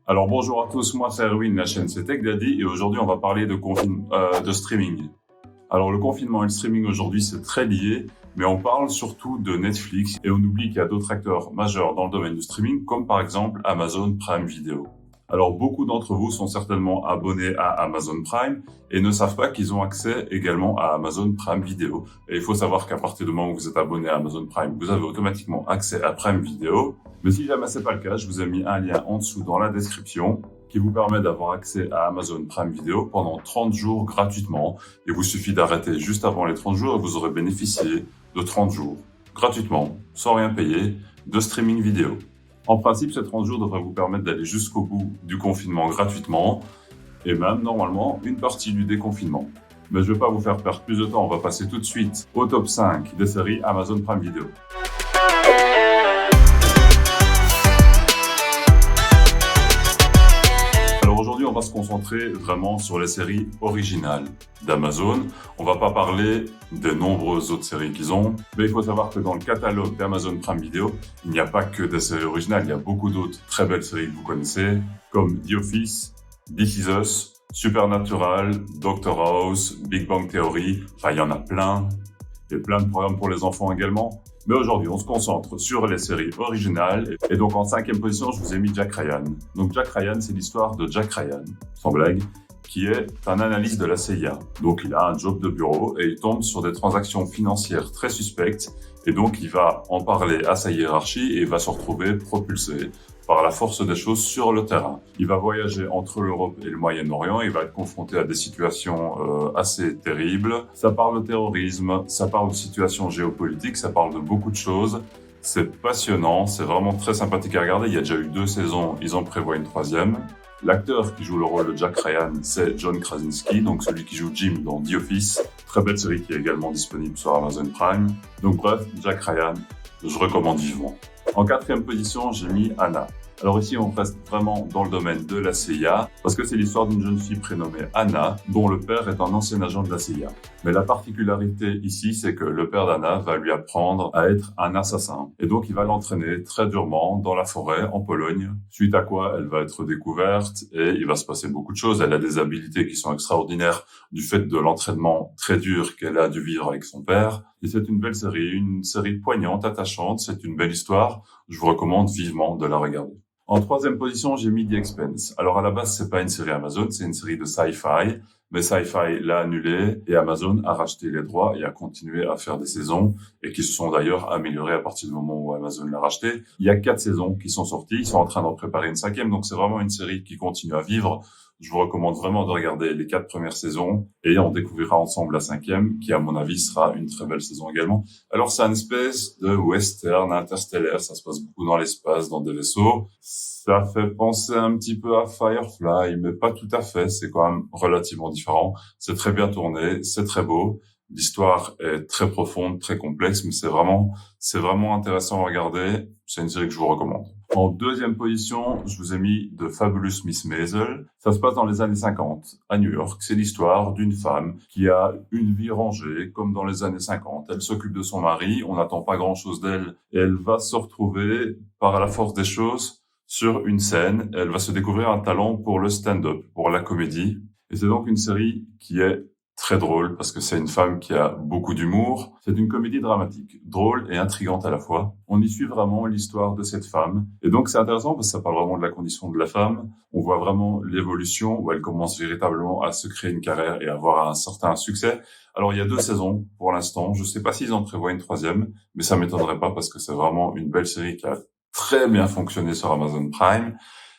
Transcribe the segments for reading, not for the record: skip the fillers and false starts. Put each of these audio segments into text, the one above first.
Alors bonjour à tous, moi c'est Erwin, la chaîne c'est Tech Daddy et aujourd'hui on va parler de streaming. Alors le confinement et le streaming aujourd'hui c'est très lié, mais on parle surtout de Netflix et on oublie qu'il y a d'autres acteurs majeurs dans le domaine du streaming comme par exemple Amazon Prime Video. Alors beaucoup d'entre vous sont certainement abonnés à Amazon Prime et ne savent pas qu'ils ont accès également à Amazon Prime Video. Et il faut savoir qu'à partir du moment où vous êtes abonné à Amazon Prime, vous avez automatiquement accès à Prime Video. Mais si jamais c'est pas le cas, je vous ai mis un lien en dessous dans la description qui vous permet d'avoir accès à Amazon Prime Video pendant 30 jours gratuitement. Il vous suffit d'arrêter juste avant les 30 jours et vous aurez bénéficié de 30 jours gratuitement, sans rien payer, de streaming vidéo. En principe, ces 30 jours devraient vous permettre d'aller jusqu'au bout du confinement gratuitement et même, normalement, une partie du déconfinement. Mais je ne vais pas vous faire perdre plus de temps, on va passer tout de suite au top 5 des séries Amazon Prime Video. Alors aujourd'hui, on va se concentrer vraiment sur les séries originales d'Amazon. On va pas parler des nombreuses autres séries qu'ils ont, mais il faut savoir que dans le catalogue d'Amazon Prime Video, il n'y a pas que des séries originales, il y a beaucoup d'autres très belles séries que vous connaissez, comme The Office, This Is Us, Supernatural, Doctor House, Big Bang Theory, enfin il y en a plein, et plein de programmes pour les enfants également. Mais aujourd'hui, on se concentre sur les séries originales. Et donc, en 5e position, je vous ai mis Jack Ryan. Donc, Jack Ryan, c'est l'histoire de Jack Ryan, sans blague, qui est un analyste de la CIA. Donc, il a un job de bureau et il tombe sur des transactions financières très suspectes. Et donc, il va en parler à sa hiérarchie et il va se retrouver propulsé par la force des choses sur le terrain. Il va voyager entre l'Europe et le Moyen-Orient, il va être confronté à des situations assez terribles. Ça parle de terrorisme, ça parle de situations géopolitiques, ça parle de beaucoup de choses. C'est passionnant, c'est vraiment très sympathique à regarder. Il y a déjà eu 2 saisons, ils en prévoient une 3e. L'acteur qui joue le rôle de Jack Ryan, c'est John Krasinski, donc celui qui joue Jim dans The Office. Très belle série qui est également disponible sur Amazon Prime. Donc bref, Jack Ryan, je recommande vivement. En 4e position, j'ai mis Anna. Alors ici, on reste vraiment dans le domaine de la CIA, parce que c'est l'histoire d'une jeune fille prénommée Anna, dont le père est un ancien agent de la CIA. Mais la particularité ici, c'est que le père d'Anna va lui apprendre à être un assassin. Et donc, il va l'entraîner très durement dans la forêt, en Pologne, suite à quoi elle va être découverte et il va se passer beaucoup de choses. Elle a des habilités qui sont extraordinaires du fait de l'entraînement très dur qu'elle a dû vivre avec son père. Et c'est une série poignante, attachante, c'est une belle histoire. Je vous recommande vivement de la regarder. En 3e position, j'ai mis The Expanse. Alors à la base, c'est pas une série Amazon, c'est une série de sci-fi, mais sci-fi l'a annulée et Amazon a racheté les droits et a continué à faire des saisons et qui se sont d'ailleurs améliorées à partir du moment où Amazon l'a racheté. Il y a 4 saisons qui sont sorties, ils sont en train d'en préparer une 5e, donc c'est vraiment une série qui continue à vivre. Je vous recommande vraiment de regarder les 4 premières saisons et on découvrira ensemble la 5e qui, à mon avis, sera une très belle saison également. Alors, c'est une espèce de western interstellaire. Ça se passe beaucoup dans l'espace, dans des vaisseaux. Ça fait penser un petit peu à Firefly, mais pas tout à fait. C'est quand même relativement différent. C'est très bien tourné, c'est très beau. L'histoire est très profonde, très complexe, mais c'est vraiment intéressant à regarder. C'est une série que je vous recommande. En 2e position, je vous ai mis The Fabulous Miss Maisel. Ça se passe dans les années 50, à New York. C'est l'histoire d'une femme qui a une vie rangée, comme dans les années 50. Elle s'occupe de son mari, on n'attend pas grand-chose d'elle, et elle va se retrouver, par la force des choses, sur une scène. Elle va se découvrir un talent pour le stand-up, pour la comédie. Et c'est donc une série qui est très drôle parce que c'est une femme qui a beaucoup d'humour. C'est une comédie dramatique, drôle et intrigante à la fois. On y suit vraiment l'histoire de cette femme. Et donc c'est intéressant parce que ça parle vraiment de la condition de la femme. On voit vraiment l'évolution où elle commence véritablement à se créer une carrière et à avoir un certain succès. Alors il y a 2 saisons pour l'instant. Je sais pas s'ils en prévoient une 3e, mais ça m'étonnerait pas parce que c'est vraiment une belle série qui a très bien fonctionné sur Amazon Prime.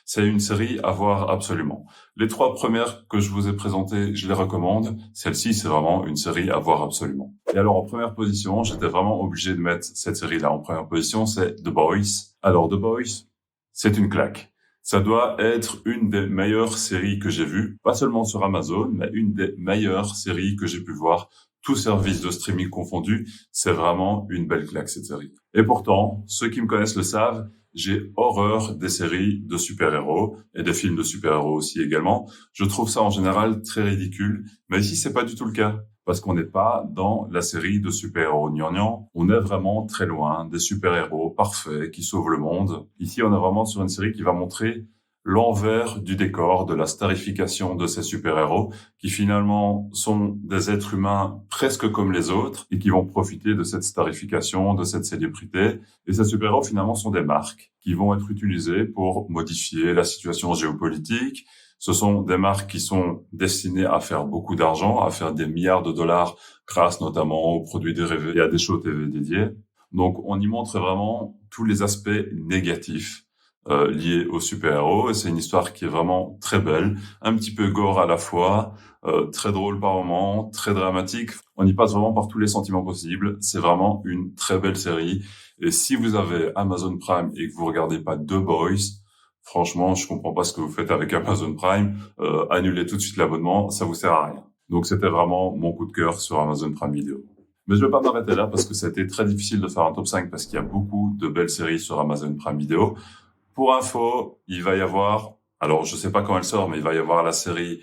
C'est une série à voir absolument. Les 3 premières que je vous ai présentées, je les recommande. Celle-ci, c'est vraiment une série à voir absolument. Et alors, en première position, j'étais vraiment obligé de mettre cette série-là en première position, c'est The Boys. Alors, The Boys, c'est une claque. Ça doit être une des meilleures séries que j'ai vues, pas seulement sur Amazon, mais une des meilleures séries que j'ai pu voir, tous services de streaming confondus. C'est vraiment une belle claque, cette série. Et pourtant, ceux qui me connaissent le savent, j'ai horreur des séries de super-héros et des films de super-héros aussi également. Je trouve ça en général très ridicule, mais ici c'est pas du tout le cas parce qu'on n'est pas dans la série de super-héros gnangnan. On est vraiment très loin des super-héros parfaits qui sauvent le monde. Ici, on est vraiment sur une série qui va montrer l'envers du décor de la starification de ces super-héros qui finalement sont des êtres humains presque comme les autres et qui vont profiter de cette starification, de cette célébrité. Et ces super-héros finalement sont des marques qui vont être utilisées pour modifier la situation géopolitique. Ce sont des marques qui sont destinées à faire beaucoup d'argent, à faire des milliards de dollars grâce notamment aux produits dérivés et à des shows TV dédiés. Donc on y montre vraiment tous les aspects négatifs liés aux super-héros et c'est une histoire qui est vraiment très belle, un petit peu gore à la fois, très drôle par moments, très dramatique. On y passe vraiment par tous les sentiments possibles. C'est vraiment une très belle série. Et si vous avez Amazon Prime et que vous regardez pas The Boys, franchement, je comprends pas ce que vous faites avec Amazon Prime. Annulez tout de suite l'abonnement, ça vous sert à rien. Donc c'était vraiment mon coup de cœur sur Amazon Prime Video. Mais je vais pas m'arrêter là parce que ça a été très difficile de faire un top 5 parce qu'il y a beaucoup de belles séries sur Amazon Prime Video. Pour info, il va y avoir, alors je sais pas quand elle sort, mais il va y avoir la série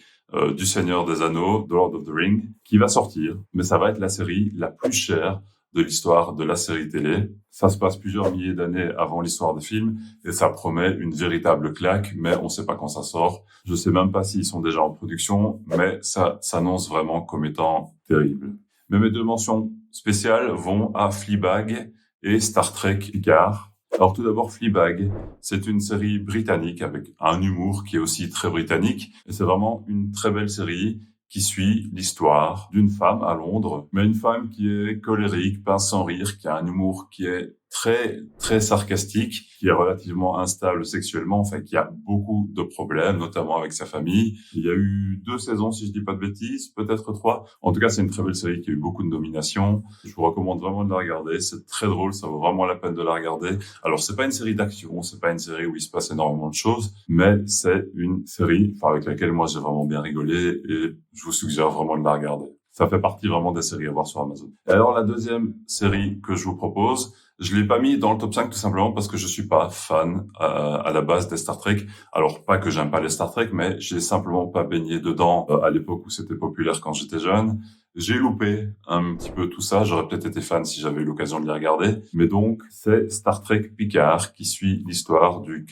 du Seigneur des Anneaux, The Lord of the Ring, qui va sortir. Mais ça va être la série la plus chère de l'histoire de la série télé. Ça se passe plusieurs milliers d'années avant l'histoire des films et ça promet une véritable claque, mais on sait pas quand ça sort. Je sais même pas s'ils sont déjà en production, mais ça s'annonce vraiment comme étant terrible. Mais mes deux mentions spéciales vont à Fleabag et Star Trek Picard. Alors tout d'abord, Fleabag, c'est une série britannique avec un humour qui est aussi très britannique. Et c'est vraiment une très belle série qui suit l'histoire d'une femme à Londres, mais une femme qui est colérique, pince sans rire, qui a un humour qui est très, très sarcastique, qui est relativement instable sexuellement, enfin, qui a beaucoup de problèmes, notamment avec sa famille. Il y a eu 2 saisons, si je dis pas de bêtises, peut-être 3. En tout cas, c'est une très belle série qui a eu beaucoup de nominations. Je vous recommande vraiment de la regarder. C'est très drôle, ça vaut vraiment la peine de la regarder. Alors, c'est pas une série d'action, c'est pas une série où il se passe énormément de choses, mais c'est une série, avec laquelle moi j'ai vraiment bien rigolé et je vous suggère vraiment de la regarder. Ça fait partie vraiment des séries à voir sur Amazon. Et alors, la deuxième série que je vous propose, je l'ai pas mis dans le top 5 tout simplement parce que je suis pas fan à la base des Star Trek. Alors, pas que j'aime pas les Star Trek, mais j'ai simplement pas baigné dedans à l'époque où c'était populaire quand j'étais jeune. J'ai loupé un petit peu tout ça. J'aurais peut-être été fan si j'avais eu l'occasion de les regarder. Mais donc, c'est Star Trek Picard qui suit l'histoire du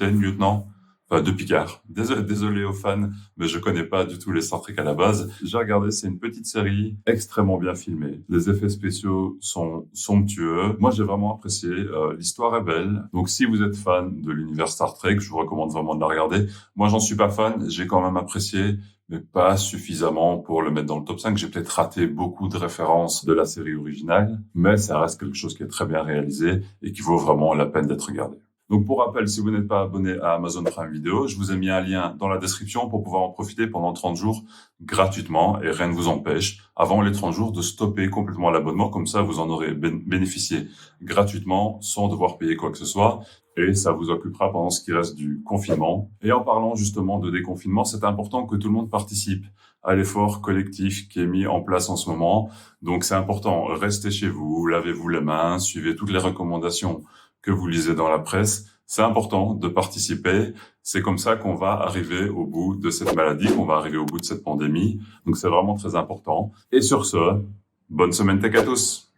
lieutenant, de Picard. Désolé aux fans, mais je connais pas du tout les Star Trek à la base. J'ai regardé, c'est une petite série extrêmement bien filmée. Les effets spéciaux sont somptueux. Moi, j'ai vraiment apprécié. L'histoire est belle. Donc, si vous êtes fan de l'univers Star Trek, je vous recommande vraiment de la regarder. Moi, j'en suis pas fan. J'ai quand même apprécié, mais pas suffisamment pour le mettre dans le top 5. J'ai peut-être raté beaucoup de références de la série originale, mais ça reste quelque chose qui est très bien réalisé et qui vaut vraiment la peine d'être regardé. Donc, pour rappel, si vous n'êtes pas abonné à Amazon Prime Video, je vous ai mis un lien dans la description pour pouvoir en profiter pendant 30 jours gratuitement et rien ne vous empêche, avant les 30 jours, de stopper complètement l'abonnement. Comme ça, vous en aurez bénéficié gratuitement sans devoir payer quoi que ce soit et ça vous occupera pendant ce qui reste du confinement. Et en parlant justement de déconfinement, c'est important que tout le monde participe à l'effort collectif qui est mis en place en ce moment. Donc, c'est important. Restez chez vous, lavez-vous les mains, suivez toutes les recommandations que vous lisez dans la presse. C'est important de participer. C'est comme ça qu'on va arriver au bout de cette maladie, qu'on va arriver au bout de cette pandémie. Donc, c'est vraiment très important. Et sur ce, bonne semaine tech à tous.